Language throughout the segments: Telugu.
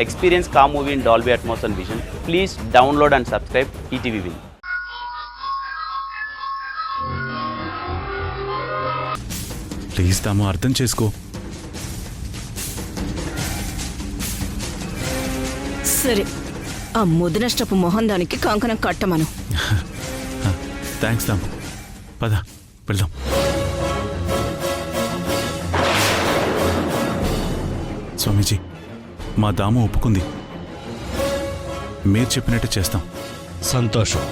Experience car movie in Dolby Atmos and Vision. Please download and subscribe ETV Win. Please తాము అర్థం చేసుకో. సరే, ఆ ముదనష్టపు మొహం దానికి కంకణం కట్టమను. థ్యాంక్స్ తాము. పద వెళ్దాం. స్వామీజీ, మా దాము ఒప్పుకుంది. మీరు చెప్పినట్టు చేస్తాం. సంతోషం.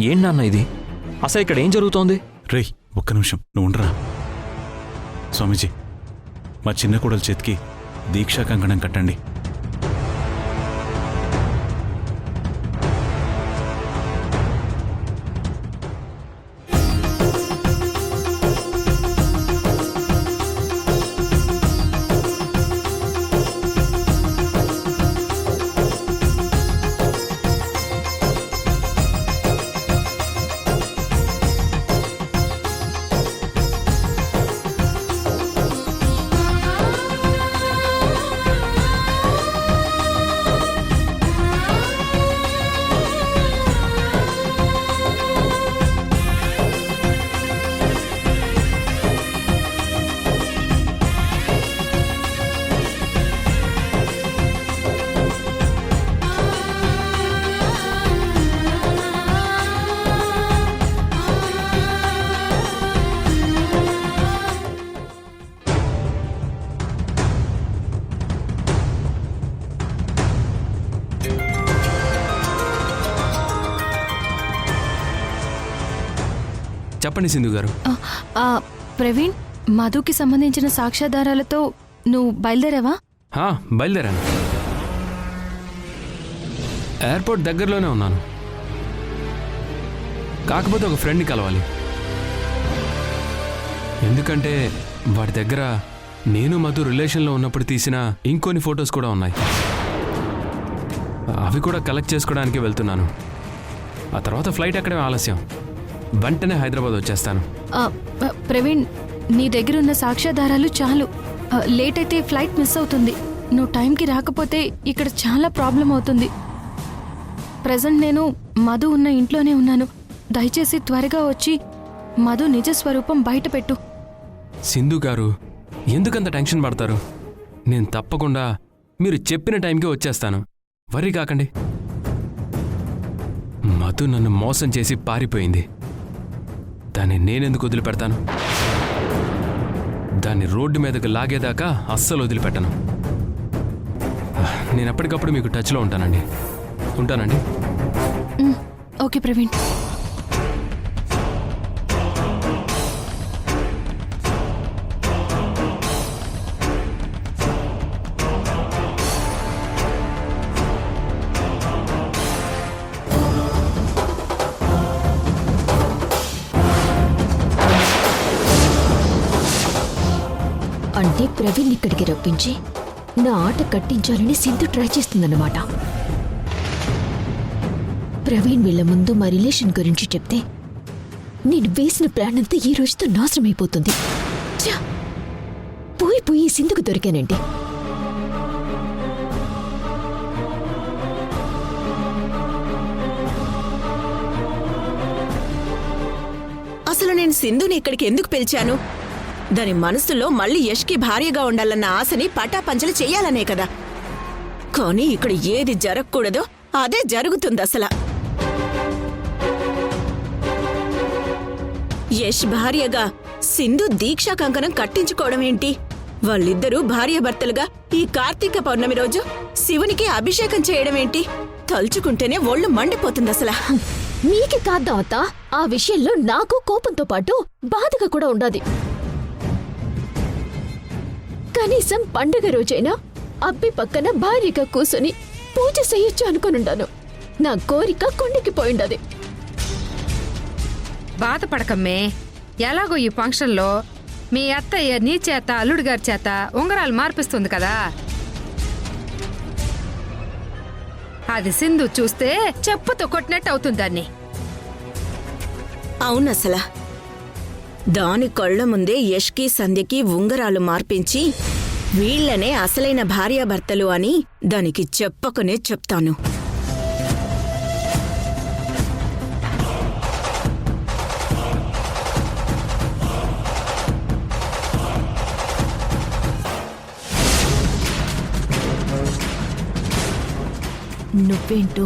ఏంటి నాన్న ఇది? అసలు ఇక్కడ ఏం జరుగుతోంది? రేయ్, ఒక్క నిమిషం నువ్వు ఉండరా. స్వామీజీ, మా చిన్న కోడలు చేతికి దీక్షా కంకణం కట్టండి. చెప్పండి సింధు గారు. ప్రవీణ్, మధుకి సంబంధించిన సాక్ష్యాధారాలతో నువ్వు బయలుదేరావా? బయలుదేరాను. ఎయిర్పోర్ట్ దగ్గరలోనే ఉన్నాను. కాకపోతే ఒక ఫ్రెండ్ని కలవాలి. ఎందుకంటే వాడి దగ్గర నేను మధు రిలేషన్లో ఉన్నప్పుడు తీసిన ఇంకొన్ని ఫొటోస్ కూడా ఉన్నాయి. అవి కూడా కలెక్ట్ చేసుకోవడానికి వెళ్తున్నాను. ఆ తర్వాత ఫ్లైట్ అక్కడే ఆలస్యం. వెంటనే హైదరాబాద్ వచ్చేస్తాను. ప్రవీణ్, నీ దగ్గర ఉన్న సాక్ష్యాధారాలు చాలు. లేట్ అయితే ఫ్లైట్ మిస్ అవుతుంది. నువ్వు టైంకి రాకపోతే ఇక్కడ చాలా ప్రాబ్లం అవుతుంది. ప్రజెంట్ నేను మధు ఉన్న ఇంట్లోనే ఉన్నాను. దయచేసి త్వరగా వచ్చి మధు నిజ స్వరూపం బయట పెట్టు. సింధు గారు, ఎందుకంత టెన్షన్ పడతారు? నేను తప్పకుండా మీరు చెప్పిన టైంకి వచ్చేస్తాను. వర్రీ కాకండి. మధు నన్ను మోసం చేసి పారిపోయింది. దాన్ని నేనెందుకు వదిలిపెడతాను? దాన్ని రోడ్డు మీదకు లాగేదాకా అస్సలు వదిలిపెట్టను. నేను ఎప్పటికప్పుడు మీకు టచ్లో ఉంటానండి. ఓకే ప్రవీణ్. అంటే ప్రవీణ్ ఇక్కడికి రప్పించి నా ఆట కట్టించాలని సింధు ట్రై చేస్తుందన్నమాట. ప్రవీణ్ వీళ్ళ ముందు మా రిలేషన్ గురించి చెప్తే నేను వేసిన ప్లాన్ అంతా ఈ రోజుతో నాశనమైపోతుంది. పోయి సింధుకు దొరికానండి. అసలు నేను సింధుని ఇక్కడికి ఎందుకు పిలిచాను? దాని మనసులో మళ్ళీ యష్కి భార్యగా ఉండాలన్న ఆశని పటాపంచలు చెయ్యాలనే కదా. కానీ ఇక్కడ ఏది జరగకూడదో అదే జరుగుతుంది. అసలు యష్ భార్యగా సింధు దీక్షా కంకణం కట్టించుకోవడం ఏంటి? వాళ్ళిద్దరూ భార్యాభర్తలుగా ఈ కార్తీక పౌర్ణమి రోజు శివునికి అభిషేకం చేయడం ఏంటి? తలుచుకుంటేనే ఒళ్ళు మండిపోతుంది. అసలు మీకే కాదా అత్త, ఆ విషయంలో నాకు కోపంతో పాటు బాధగా కూడా ఉండాది. కనీసం పండుగ రోజైనా అబ్బి పక్కన భార్యగా కూసుని పూజ చెయ్యొచ్చు అనుకునుండాను. నా కోరిక కొండకి పోయిండది. బాధపడకమ్మే. ఎలాగో ఈ ఫంక్షన్లో మీ అత్తయ్య నీ చేత అల్లుడి గారి చేత ఉంగరాలు మార్పిస్తుంది కదా. అది సింధు చూస్తే చెప్పుతో కొట్టినట్టు అవుతుంది. దాన్ని అవునసలా దాని కళ్ళ ముందే యష్కి సంధ్యకి ఉంగరాలు మార్పించి వీళ్లనే అసలైన భార్యాభర్తలు అని దానికి చెప్పకనే చెప్తాను. నువ్వేంటో,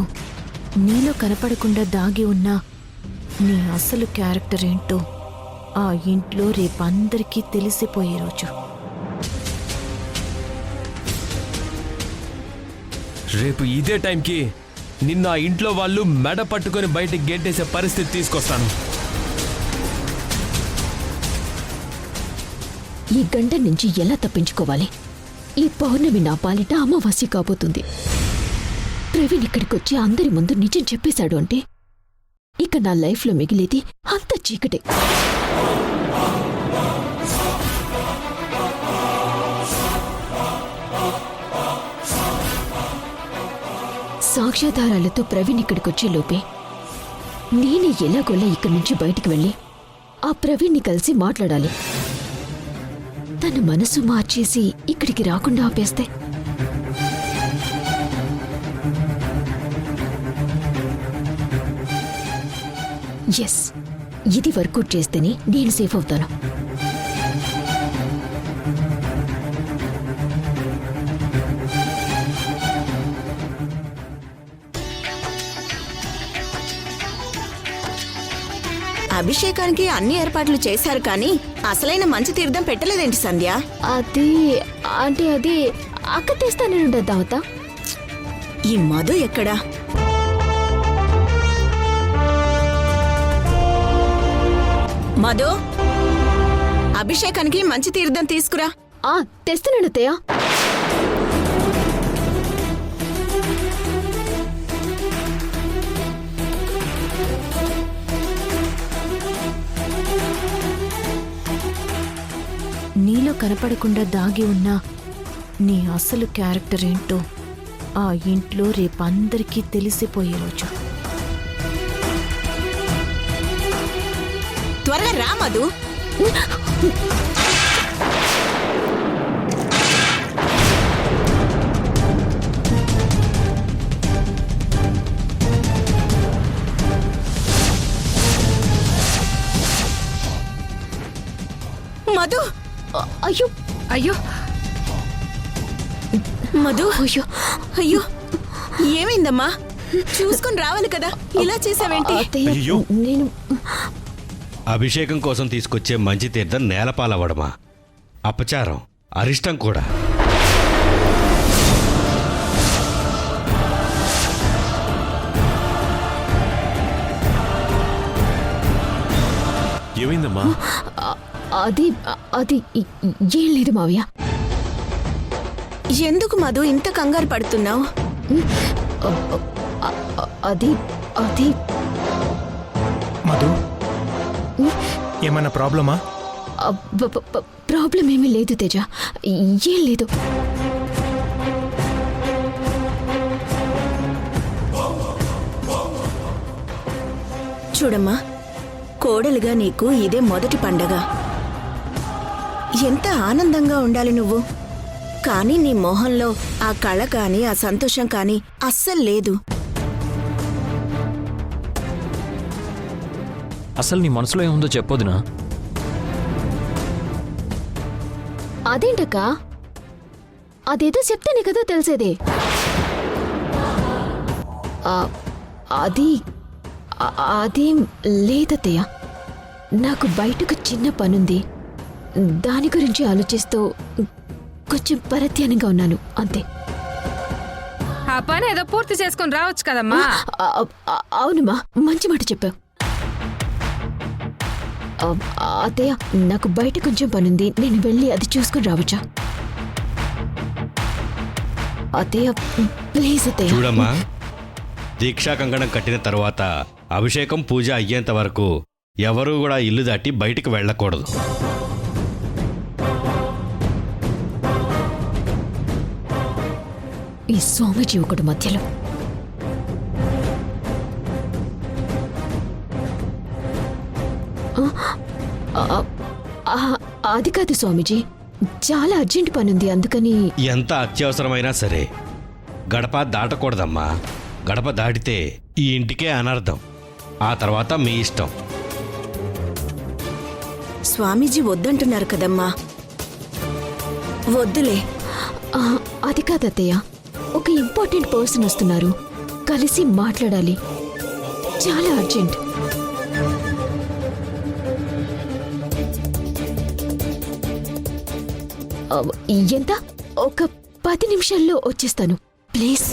నీలో కనపడకుండా దాగి ఉన్న నీ అసలు క్యారెక్టర్ ఏంటో ఆ ఇంట్లో రేపందరికీ తెలిసిపోయే రోజు. రేపు ఇదే టైంకి నిన్న ఆ ఇంట్లో వాళ్ళు మెడ పట్టుకొని బయటికి గెంటేసే పరిస్థితి తీసుకొస్తాను. ఈ గంట నుంచి ఎలా తప్పించుకోవాలి? ఈ పౌర్ణమి నా పాలిట అమావాస్య కాబోతుంది. ప్రవీణ్ ఇక్కడికొచ్చి అందరి ముందు నిజం చెప్పేశాడు అంటే ఇక నా లైఫ్లో మిగిలేది అంత చీకటే. సాక్ష్యాధారాలతో ప్రవీణ్ ఇక్కడికొచ్చే లోపే నేనే ఎలాగోలా ఇక్కడి నుంచి బయటికి వెళ్ళి ఆ ప్రవీణ్ని కలిసి మాట్లాడాలి. తన మనసు మార్చేసి ఇక్కడికి రాకుండా ఆపేస్తే ఎస్, ఇది వర్కౌట్ చేస్తేనే నేను సేఫ్ అవుతాను. అభిషేకానికి అన్ని ఏర్పాట్లు చేశారు కానీ అసలైన మంచి తీర్థం పెట్టలేదేంటి సంధ్య? అది అక్క తెస్తానండి దావత. ఈ మధు ఎక్కడా? మధు, అభిషేకానికి మంచి తీర్థం తీసుకురా. తెస్తున్నాను అత్తయ్య. నీలో కనపడకుండా దాగి ఉన్న నీ అసలు క్యారెక్టర్ ఏంటో ఆ ఇంట్లో రేపందరికీ తెలిసిపోయే రోజు. త్వరగా రా మధు. మధు, అయ్యో అయ్యో మధు, అయ్యో అయ్యో ఏమైందమ్మా? చూసుకుని రావాలి కదా, ఇలా చేసావేంటి? అత్తయ్య, అయ్యో. నేను అభిషేకం కోసం తీసుకొచ్చే మంచి తీర్థం నేలపాలవ్వడమా? అపచారం, అరిష్టం కూడా. ఏమైందమ్మా? అది అది ఏం లేదు మావయ్య. ఎందుకు మధు ఇంత కంగారు పడుతున్నావు? అది అది మధు, ఏమన్నా ప్రాబ్లమా? ప్రాబ్లం ఏమీ లేదు తేజ, ఏం లేదు. చూడమ్మా, కోడలుగా నీకు ఇదే మొదటి పండగ. ఎంత ఆనందంగా ఉండాలి నువ్వు. కానీ నీ మొహంలో ఆ కళ కానీ ఆ సంతోషం కానీ అస్సలు లేదు. అసలు నీ మనసులో ఏముందో చెప్పొద్దునా? అదేంటక్క, అదేదో చెప్తేనే కదా తెలిసేదే. అది అదేం లేదత్తయ్య. నాకు బయటకు చిన్న పనుంది, దాని గురించి ఆలోచిస్తూ కొంచెం పరధ్యానంగా ఉన్నాను అంతే. ఆ పని ఏదో పూర్తి చేసుకుని రావచ్చు కదమ్మా. అవునమ్మా, మంచి మాట చెప్పావు. అత్తయ్య, నాకు బయట కొంచెం పనుంది, నేను వెళ్ళి అది చూసుకుని రావచ్చా? అత్తయ్య ప్లీజ్ అత్తయ్య. చూడమ్మా, దీక్షా కంకణం కట్టిన తర్వాత అభిషేకం పూజ అయ్యేంత వరకు ఎవరూ కూడా ఇల్లు దాటి బయటికి వెళ్ళకూడదు. ఈ స్వామీజీ ఒకడు మధ్యలో. అది కాదు స్వామీజీ, చాలా అర్జెంట్ పనుంది అందుకని. ఎంత అత్యవసరమైనా సరే గడప దాటకూడదమ్మా. గడప దాటితే ఈ ఇంటికే అనర్థం. ఆ తర్వాత మీ ఇష్టం. స్వామీజీ వద్దంటున్నారు కదమ్మా. వద్దులే. అది కాదు అత్తయ్య, ఒక ఇంపార్టెంట్ పర్సన్ వస్తున్నారు, కలిసి మాట్లాడాలి, చాలా అర్జెంట్. ఎంత? ఒక 10 నిమిషాల్లో వచ్చేస్తాను ప్లీజ్.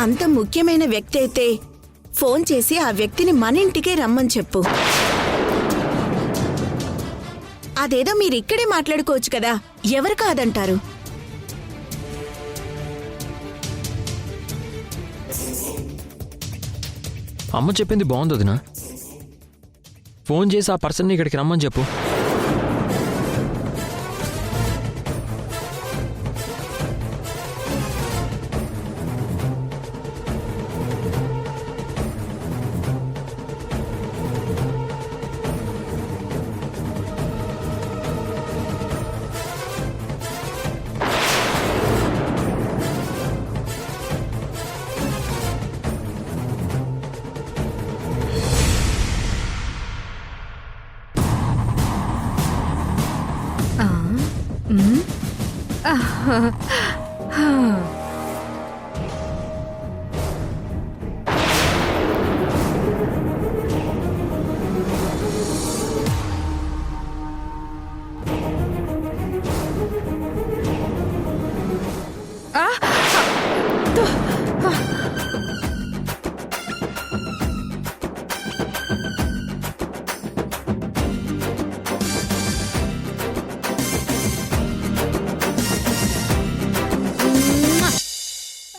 అంత ముఖ్యమైన వ్యక్తి అయితే ఫోన్ చేసి ఆ వ్యక్తిని మన ఇంటికే రమ్మని చెప్పు. అదేదో మీరిక్కడే మాట్లాడుకోవచ్చు కదా, ఎవరు కాదంటారు? అమ్మ చెప్పింది బాగుంది వదినా. ఫోన్ చేసి ఆ పర్సన్ని ఇక్కడికి రమ్మని చెప్పు.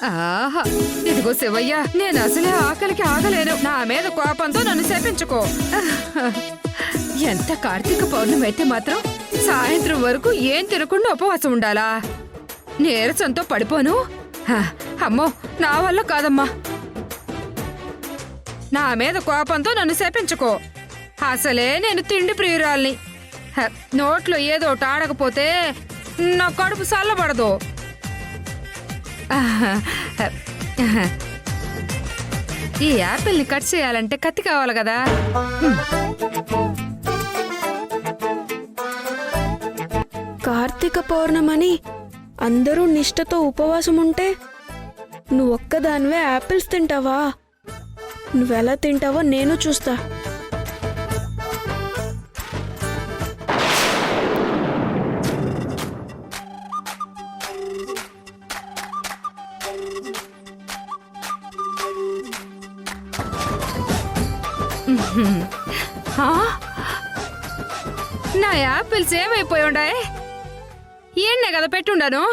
ఆహా, ఇదిగో శివయ్య, నేను అసలే ఆకలికి ఆగలేను. నా మీద కోపంతో నన్ను శపించుకో. ఎంత కార్తీక పౌర్ణమి అయితే మాత్రం సాయంత్రం వరకు ఏం తినకుండా ఉపవాసం ఉండాలా? నీరసంతో పడిపోను. అమ్మో, నా వల్ల కాదమ్మా. నా మీద కోపంతో నన్ను శపించుకో. అసలే నేను తిండి ప్రియురాల్ని. నోట్లో ఏదో ఆడకపోతే నా కడుపు చల్లబడదు. ఈ యాపిల్ని కట్ చేయాలంటే కత్తి కావాలి కదా. కార్తీక పౌర్ణమని అందరూ నిష్ఠతో ఉపవాసం ఉంటే నువ్వొక్కదానివే యాపిల్స్ తింటావా? నువ్వెలా తింటావో నేను చూస్తా. నా యాపిల్స్ ఏమైపోయి ఉండాయి? ఈయన్నే కదా పెట్టుండాను.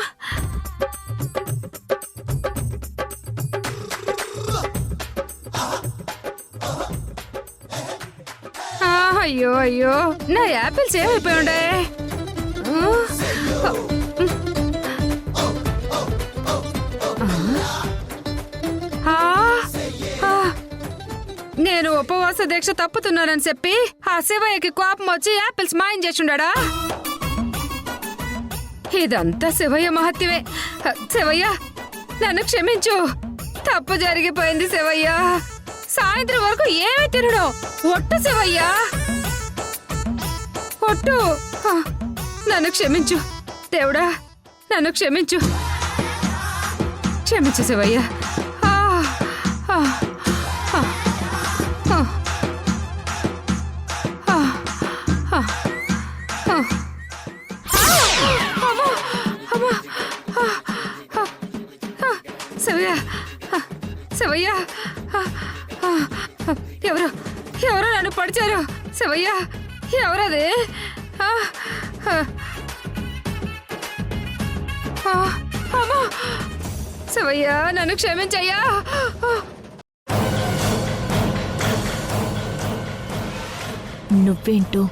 అయ్యో అయ్యో, నా యాపిల్స్ ఏమైపోయి ఉండాయి? నేను ఉపవాస దీక్ష తప్పుతున్నానని చెప్పి ఆ శివయ్యకి కోపం వచ్చి యాపిల్స్ మాయం చేసిండా? ఇదంతా శివయ్య మహత్యమే. శివయ్య, నన్ను క్షమించు. తప్పు జరిగిపోయింది శివయ్య. సాయంత్రం వరకు ఏమీ తినడు. ఒట్టు శివయ్య, ఒట్టు. నన్ను క్షమించు దేవుడా, నన్ను క్షమించు. క్షమించు శివయ్య. శివయ్య, శివయ్య, ఎవరు ఎవరో నన్ను పడిచారు. శివయ్య, ఎవరది? శివయ్య, నన్ను క్షమించయ్యా. నువ్వేంటో,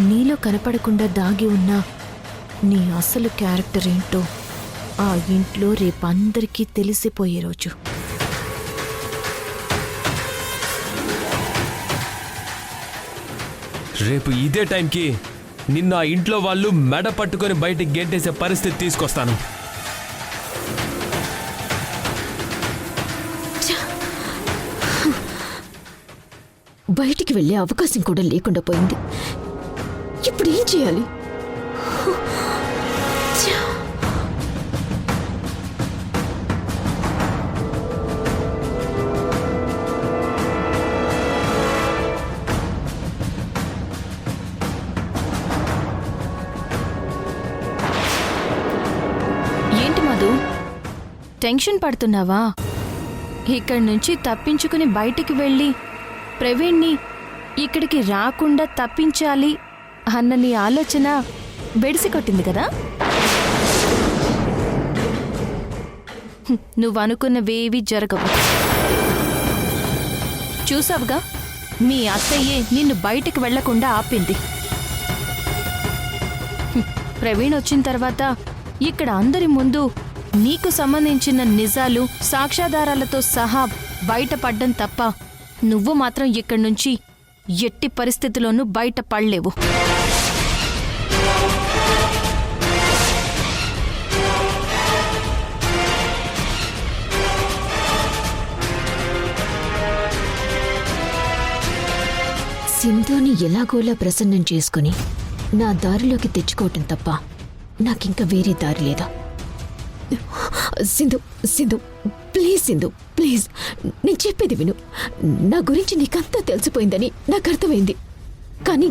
నీలో కనపడకుండా దాగి ఉన్న నీ అసలు క్యారెక్టర్ ఏంటో ఆ ఇంట్లో రేపందరికీ తెలిసిపోయే రోజు. రేపు ఇదే టైంకి నిన్ను ఆ ఇంట్లో వాళ్ళు మెడ పట్టుకొని బయటికి గెంటేసే పరిస్థితి తీసుకొస్తాను. బయటికి వెళ్ళే అవకాశం కూడా లేకుండా పోయింది. ఇప్పుడు ఏం చేయాలి? ఏంటి మధు, టెన్షన్ పడుతున్నావా? ఇక్కడి నుంచి తప్పించుకుని బయటికి వెళ్ళి ప్రవీణ్ని ఇక్కడికి రాకుండా తప్పించాలి అన్న నీ ఆలోచన బెడిసి కొట్టింది కదా? నువ్వు అనుకున్నవేవి జరగవు. చూసావుగా, మీ అత్తయ్యే నిన్ను బయటికి వెళ్లకుండా ఆపింది. ప్రవీణ్ వచ్చిన తర్వాత ఇక్కడ అందరి ముందు నీకు సంబంధించిన నిజాలు సాక్ష్యాధారాలతో సహా బయటపడ్డం తప్ప నువ్వు మాత్రం ఇక్కడి నుంచి ఎట్టి పరిస్థితిలోనూ బయటపడలేవు. సింధుని ఎలాగోలా ప్రసన్నం చేసుకుని నా దారిలోకి తెచ్చుకోవటం తప్ప నాకింకా వేరే దారి లేదా? సింధు, సింధు, ప్లీజ్ సింధు, ప్లీజ్, నేను చెప్పేది విను. నా గురించి నీకంతా తెలిసిపోయిందని నాకు అర్థమైంది. కానీ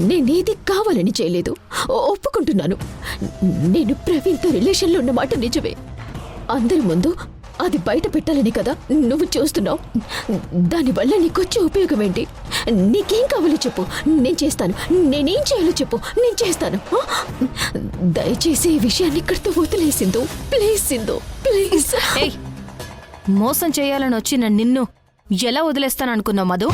నేనేది కావాలని చేయలేదు. ఒప్పుకుంటున్నాను, నేను ప్రవీణ్తో రిలేషన్లో ఉన్నమాట నిజమే. అందరి ముందు అది బయట పెట్టాలని కదా నువ్వు చూస్తున్నావు. దానివల్ల నీకొచ్చే ఉపయోగం ఏంటి? నీకేం కావాలో చెప్పు, నేను చేస్తాను. నేనేం చేయాలో చెప్పు, నేను చేస్తాను. దయచేసి ఈ విషయాన్ని ఇక్కడితో వదిలేసిందో ప్లీజ్. సింధు, ప్లీజ్. మోసం చేయాలని వచ్చిన నిన్ను ఎలా వదిలేస్తాననుకున్నావు మధు?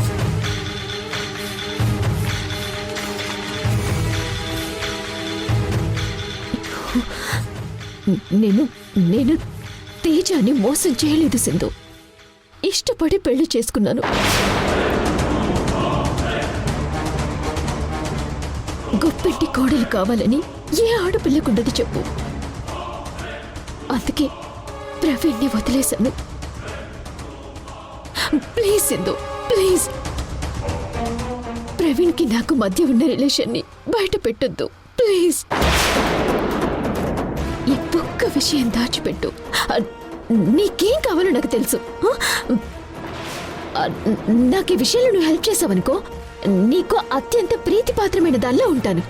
నేను తేజాని మోసం చేయలేదు సింధు. ఇష్టపడి పెళ్లి చేసుకున్నాను. గొప్పెట్టి కోడలు కావాలని ఏ ఆడపిల్లకుండదు చెప్పు. అందుకే ప్రవీణ్ని వదిలేశాను. Please Sindhu, please. ప్రవీణ్కి నాకు మధ్య ఉన్న రిలేషన్ని బయట పెట్టొద్దు ప్లీజ్. ఈ ఒక్క విషయం దాచిపెట్టు. నీకేం కావాలో నాకు తెలుసు. నాకు ఈ విషయంలో నువ్వు హెల్ప్ చేసావనుకో, నీకు అత్యంత ప్రీతిపాత్రమైన దానిలో ఉంటాను.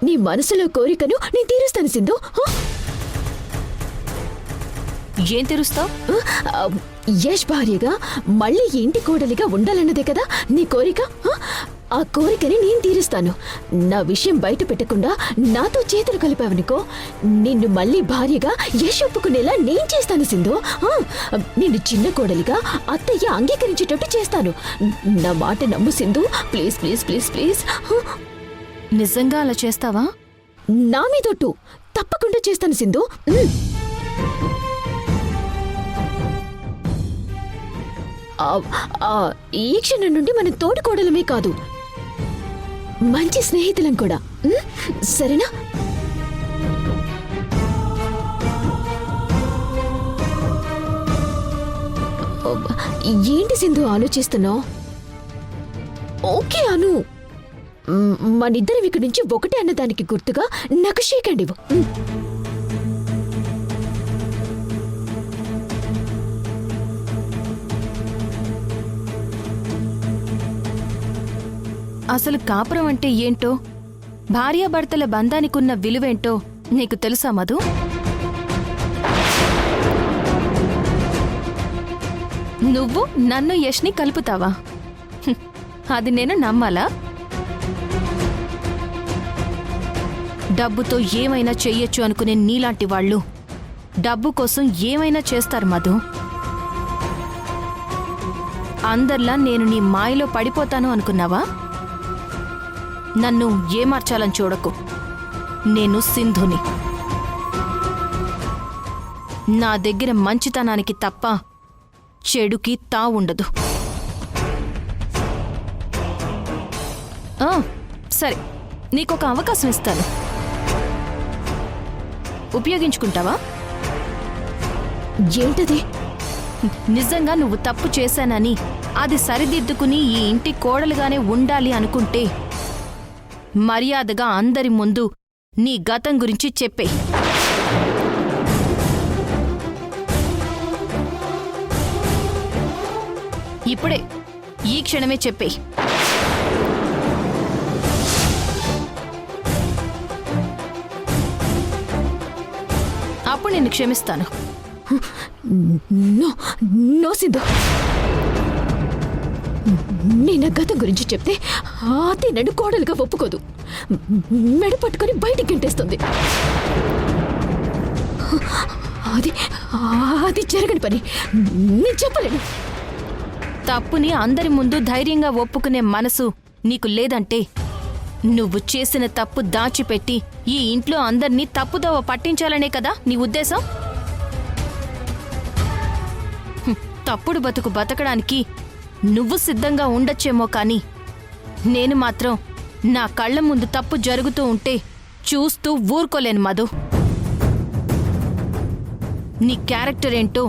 నీ మనసులో కోరికను నేను తీరుస్తాను సింధు. ఏం తీరుస్తావు? యష్ భార్యగా మళ్ళీ ఇంటి కోడలిగా ఉండాలన్నదే కదా నీ కోరిక. ఆ కోరికని నేను తీరుస్తాను. నా విషయం బయట పెట్టకుండా నాతో చేతులు కలిపావనుకో, నిన్ను మళ్ళీ భార్యగా యశ్ ఒప్పుకునేలా నేను చేస్తాను సింధు. నిన్ను చిన్న కోడలిగా అత్తయ్య అంగీకరించేటట్టు చేస్తాను. నా మాట నమ్ము Sindhu, please please please please. నిజంగా అలా చేస్తావా? నా మీదొట్టు, తప్పకుండా చేస్తాను సింధు. ఈ క్షణం నుండి మనం తోడుకోవడమే కాదు, మంచి స్నేహితులం కూడా. సరేనా? ఏంటి సింధు ఆలోచిస్తున్నావు? ఓకే అను. మనిద్దరం ఇక్కడి నుంచి ఒకటే అన్నదానికి గుర్తుగా నాకు షేక్ హ్యాండ్ ఇవ్వు. అసలు కాపురం అంటే ఏంటో, భార్యాభర్తల బంధానికున్న విలువేంటో నీకు తెలుసా మధు? నువ్వు నన్ను యష్ని కలుపుతావా? అది నేను నమ్మాలా? డబ్బుతో ఏమైనా చెయ్యొచ్చు అనుకునే నీలాంటి వాళ్ళు డబ్బు కోసం ఏమైనా చేస్తారు మధు. అందర్లా నేను నీ మాయలో పడిపోతాను అనుకున్నావా? నన్ను ఏమార్చాలని చూడకు. నేను సింధుని. నా దగ్గర మంచితనానికి తప్ప చెడుకి తావుండదు. ఆ, సరే నీకొక అవకాశం ఇస్తాను. ఉపయోగించుకుంటావా? ఏంటది? నిజంగా నువ్వు తప్పు చేశానని అది సరిదిద్దుకుని ఈ ఇంటి కోడలుగానే ఉండాలి అనుకుంటే మర్యాదగా అందరి ముందు నీ గతం గురించి చెప్పే. ఇప్పుడే ఈ క్షణమే చెప్పే. అప్పుడు నేను క్షమిస్తాను. నో నో సింధు, నేను నా గతం గురించి చెప్తే అది నన్ను కోడలుగా ఒప్పుకోదు. మెడ పట్టుకొని బయటికి గంటేస్తుంది. అది అది జరగని పని. నేను చెప్పలేను. తప్పుని అందరి ముందు ధైర్యంగా ఒప్పుకునే మనసు నీకు లేదంటే నువ్వు చేసిన తప్పు దాచిపెట్టి ఈ ఇంట్లో అందర్నీ తప్పుదోవ పట్టించాలనే కదా నీ ఉద్దేశం? తప్పుడు బతుకు బతకడానికి నువ్వు సిద్ధంగా ఉండొచ్చేమో కానీ నేను మాత్రం నా కళ్ళ ముందు తప్పు జరుగుతూ ఉంటే చూస్తూ ఊరుకోలేను మధు. నీ క్యారెక్టర్ ఏంటో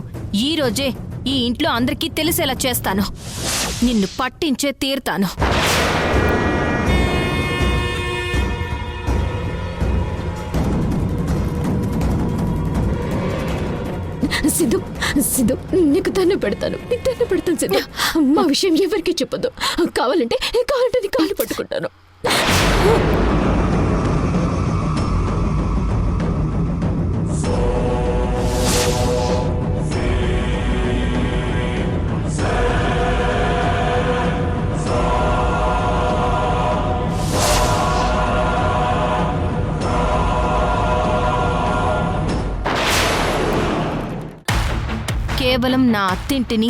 ఈరోజే ఈ ఇంట్లో అందరికీ తెలిసేలా చేస్తాను. నిన్ను పట్టించే తీరుతాను. సిద్ధు సిద్ధు, నీకు దండం పెడతాను, నీకు దండం పెడతాను సిద్ధు. మా విషయం ఎవరికీ చెప్పొద్దు. కావాలంటే నీ కాళ్ళు పట్టుకుంటాను. కేవలం నా అత్తింటిని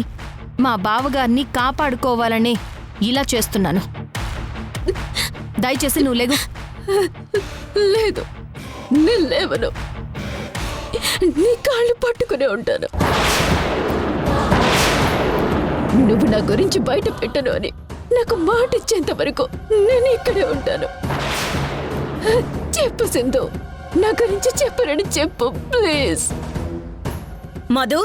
మా బావగారిని కాపాడుకోవాలనే ఇలా చేస్తున్నాను. దయచేసి నువ్వు లేగు. లేదు, నేను లేవను. నీ కాళ్ళు పట్టుకునే ఉంటాను. నువ్వు నా గురించి బయట పెట్టను అని నాకు మాట ఇచ్చేంత వరకు నేను ఇక్కడే ఉంటాను. చెప్పు సింధు, నా గురించి చెప్పరని చెప్పు ప్లీజ్. మధు